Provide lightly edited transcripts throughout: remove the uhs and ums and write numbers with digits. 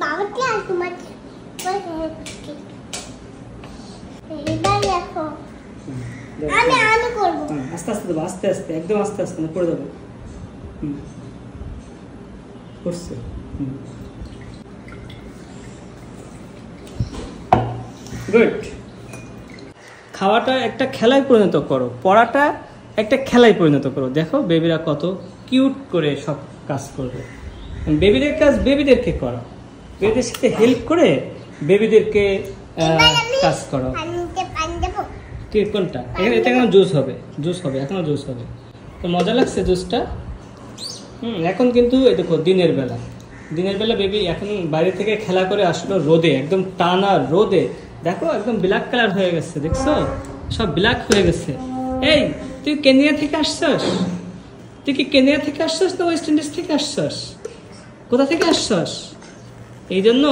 বাবাকে আর তোমার এবার দেখো আমি করব। আস্তে আস্তে দেবো, আস্তে আস্তে, একদম আস্তে আস্তে না পড়ে যাবে। করছে। গুড। খাওয়াটা একটা খেলায় পরিণত করো, পড়াটা একটা খেলায় পরিণত করো। দেখো বেবিরা কত কিউট করে সব কাজ করবে। বেবিদের কাজ বেবিদেরকে করো, বেবিদের সাথে হেল্প করে বেবিদেরকে কাজ করো। কোনটা? এখানে এটা এখনো জুস হবে, জুস হবে, এখনো জুস হবে। তো মজা লাগছে জুসটা। এখন কিন্তু এই দেখো দিনের বেলা বেবি এখন বাইরে থেকে খেলা করে আসলো রোদে, একদম টানা রোদে। দেখো একদম ব্ল্যাক কালার হয়ে গেছে, দেখছো সব ব্ল্যাক হয়ে গেছে। এই তুই কেনিয়া থেকে আসছস? তুই কি কেনিয়া থেকে আসছস না ওয়েস্ট ইন্ডিজ থেকে আসছস? কোথা থেকে আসছস? এই জন্য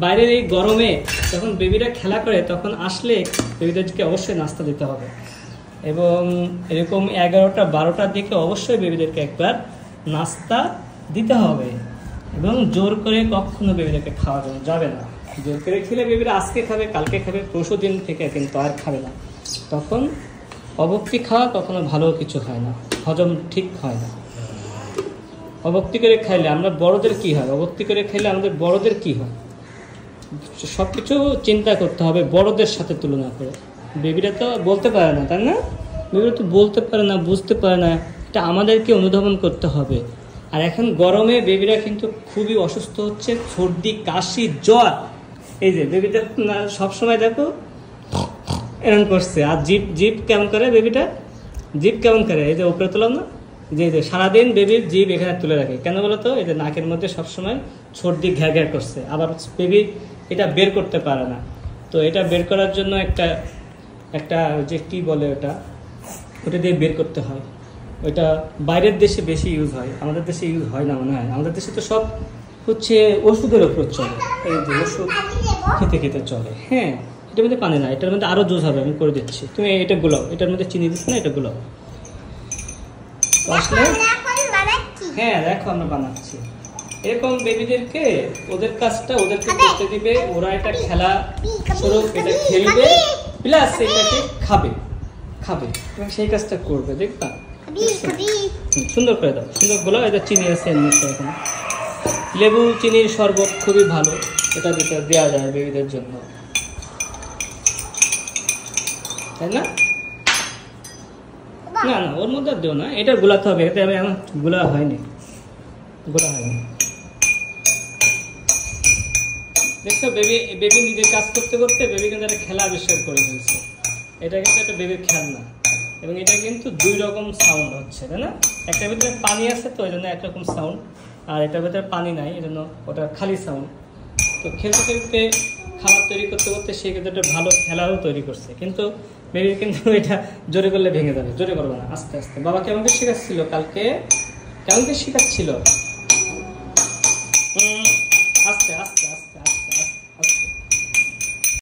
বাইরের এই গরমে যখন বেবিরা খেলা করে তখন আসলে বেবিদেরকে অবশ্যই নাস্তা দিতে হবে। এবং এরকম 11টা 12টার দিকে অবশ্যই বেবিদেরকে একবার নাস্তা দিতে হবে। এবং জোর করে কখনো বেবিদেরকে খাওয়ানো যাবে না। জোর করে খেলে বেবিরা আজকে খাবে, কালকে খাবে, পরশু দিন থেকে কিন্তু আর খাবে না। তখন অভক্তি খাওয়া কখনো ভালো কিছু হয় না, হজম ঠিক হয় না। অভক্তি করে খাইলে আমরা বড়দের কি হয়, অভক্তি করে খাইলে আমাদের বড়দের কি হয়, সব কিছু চিন্তা করতে হবে বড়দের সাথে তুলনা করে। বেবিরা তো বলতে পারে না, তাই না? বেবিরা তো বলতে পারে না, বুঝতে পারে না, এটা আমাদেরকে অনুধাবন করতে হবে। আর এখন গরমে বেবিরা কিন্তু খুবই অসুস্থ হচ্ছে, সর্দি, কাশি, জ্বর। এই যে বেবিটা সবসময় দেখো এরকম করছে। আর জিপ কেমন করে বেবিটা, জিপ কেমন করে, এই যে উপরে তোলাম না, যে সারাদিন বেবির জিভ এখানে তুলে রাখে। কেন বলো তো? এই যে নাকের মধ্যে সবসময় সর্দি ঘ্যার ঘ্যার করছে। আবার বেবি এটা বের করতে পারে না। তো এটা বের করার জন্য একটা যে কি বলে ওটা দিয়ে বের করতে হয়। ওইটা বাইরের দেশে বেশি ইউজ হয়, আমাদের দেশে ইউজ হয় না মনে হয়। আমাদের দেশে তো সব হচ্ছে ওষুধের ওপর চলে, এই যে ওষুধ খেতে খেতে চলে। হ্যাঁ, এটার মধ্যে পানি না, এটার মধ্যে আরও জুস হবে, আমি করে দিচ্ছি। তুমি এটা গুলাও, এটার মধ্যে চিনি দিচ্ছি না, এটা গুলাও আসলে। হ্যাঁ দেখো আমরা বানাচ্ছি এরকম বেবিদেরকে, ওদের কাজটা ওদেরকে করতে দিবে। ওরা এটা খেলা স্বরূপ এটা খেলবে, প্লাস এটাকে খাবে এবং সেই কাজটা করবে। দেখবা সুন্দর করে দাও, সুন্দর বলো। এটা চিনি আছে এর মধ্যে, এখন লেবু চিনির শরবত খুবই ভালো, এটা যেটা দেওয়া যায় বেবিদের জন্য, তাই না? না না ওর মধ্যে দেও না, এটা গুলাতে হবে। এতে আমি এখন গুলা হয়নি। দেখছো বেবি নিজের কাজ করতে করতে বেবি কিন্তু একটা খেলা আবিষ্কার করে ফেলছে। এটা কিন্তু একটা বেবির খেলনা, এবং এটা কিন্তু 2 রকম সাউন্ড হচ্ছে, তাই না? একটার ভিতরে পানি আছে তো ওই জন্য একরকম সাউন্ড, আর এটার ভিতরে পানি নাই এই জন্য ওটা খালি সাউন্ড। তো খেলতে খেলতে খাবার তৈরি করতে করতে সে কিন্তু একটা ভালো খেলাও তৈরি করছে। কিন্তু বেবির কিন্তু এটা জোরে করলে ভেঙে যাবে, জোরে করবো না, আস্তে আস্তে। বাবা কেমন শেখাচ্ছিল কালকে, কেমন শেখাচ্ছিল?